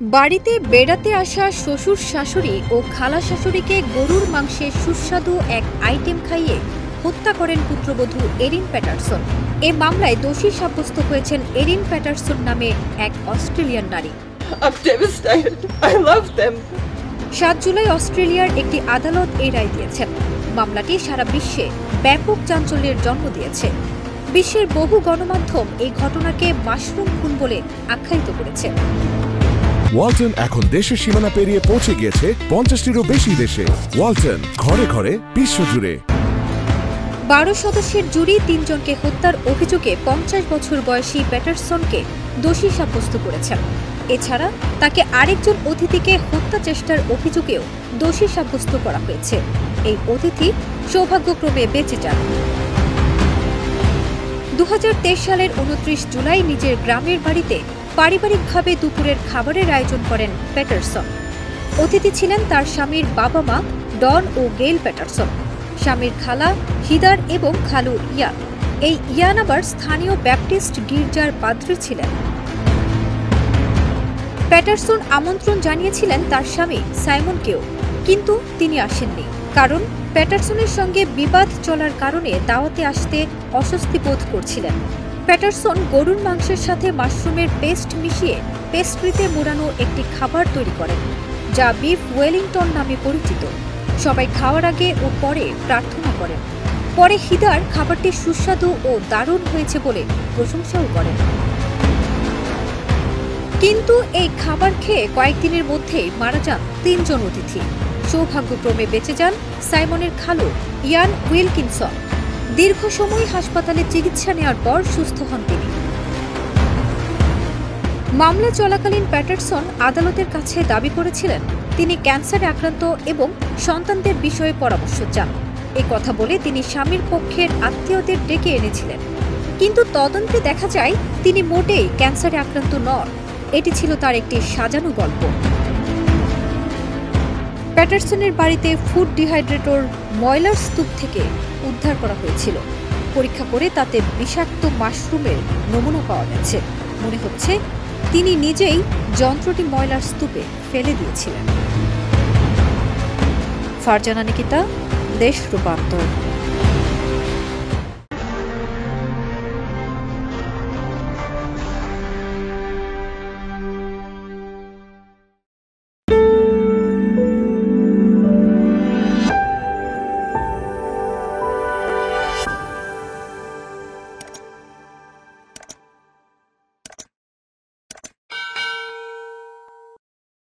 বাড়িতে বেড়াতে আসা শ্বশুর শাশুড়ি ও খালা শাশুড়িকে গরুর মাংসের সুস্বাদু এক আইটেম খাইয়ে হত্যা করেন পুত্রবধূ এরিন প্যাটারসন। এ মামলায় দোষী সাব্যস্ত হয়েছেন এরিন প্যাটারসন নামে এক অস্ট্রেলিয়ান নারী। 7 জুলাই অস্ট্রেলিয়ার একটি আদালত এই রায় দিয়েছেন। মামলাটি সারা বিশ্বে ব্যাপক চাঞ্চল্যের জন্ম দিয়েছে। বিশ্বের বহু গণমাধ্যম এই ঘটনাকে মাশরুম খুন বলে আখ্যায়িত করেছে। ওয়ালটন এখন দেশের সীমানা পেরিয়ে পৌঁছে গিয়েছে 50টিরও বেশি দেশে। ওয়ালটন, ঘরে ঘরে বিশ্বজুড়ে। 12 সদস্যের জুরি 3 জনকে হত্যার অভিযোগে 50 বছর বয়সী প্যাটারসনকে দোষী সাব্যস্ত করেছেন। এছাড়া তাকে আরেকজন অতিথিকে হত্যা চেষ্টার অভিযোগেও দোষী সাব্যস্ত করা হয়েছে। এই অতিথি সৌভাগ্যক্রমে বেঁচে যান। 2023 সালের 29 জুলাই নিজের গ্রামের বাড়িতে পারিবারিকভাবে দুপুরের খাবারের আয়োজন করেন প্যাটারসন। অতিথি ছিলেন তার স্বামীর বাবা মা ডন ও গেইল প্যাটারসন, স্বামীর খালা হিদার এবং খালু ইয়ান। এই ইয়ান আবার স্থানীয় ব্যাপটিস্ট গির্জার পাদ্রী ছিলেন। প্যাটারসন আমন্ত্রণ জানিয়েছিলেন তার স্বামী সাইমনকেও, কিন্তু তিনি আসেননি, কারণ প্যাটারসনের সঙ্গে বিবাদ চলার কারণে দাওয়াতে আসতে অস্বস্তি বোধ করছিলেন। প্যাটারসন গরুর মাংসের সাথে মাশরুমের পেস্ট মিশিয়ে পেস্ট্রিতে মোড়ানো একটি খাবার তৈরি করেন, যা বিফ ওয়েলিংটন নামে পরিচিত। সবাই খাওয়ার আগে ও পরে প্রার্থনা করেন। পরে হিদার খাবারটি সুস্বাদু ও দারুণ হয়েছে বলে প্রশংসাও করেন। কিন্তু এই খাবার খেয়ে কয়েকদিনের মধ্যেই মারা যান 3 জন অতিথি। সৌভাগ্যক্রমে বেঁচে যান সাইমনের খালু ইয়ান উইলকিনসন। দীর্ঘ সময় হাসপাতালে চিকিৎসা নেওয়ার পর সুস্থ হন তিনি। মামলা চলাকালীন প্যাটারসন আদালতের কাছে দাবি করেছিলেন তিনি ক্যান্সারে আক্রান্ত এবং সন্তানদের বিষয়ে পরামর্শ চান। এ কথা বলে তিনি স্বামীর পক্ষের আত্মীয়দের ডেকে এনেছিলেন, কিন্তু তদন্তে দেখা যায় তিনি মোটেই ক্যান্সারে আক্রান্ত নন। এটি ছিল তার একটি সাজানো গল্প। প্যাটারসনের বাড়িতে ফুড ডিহাইড্রেটর ময়লার স্তূপ থেকে উদ্ধার করা হয়েছিল। পরীক্ষা করে তাতে বিষাক্ত মাশরুমের নমুনা পাওয়া গেছে। মনে হচ্ছে তিনি নিজেই যন্ত্রটি ময়লার স্তূপে ফেলে দিয়েছিলেন। ফারজানা নিকিতা, দেশ রূপান্তর।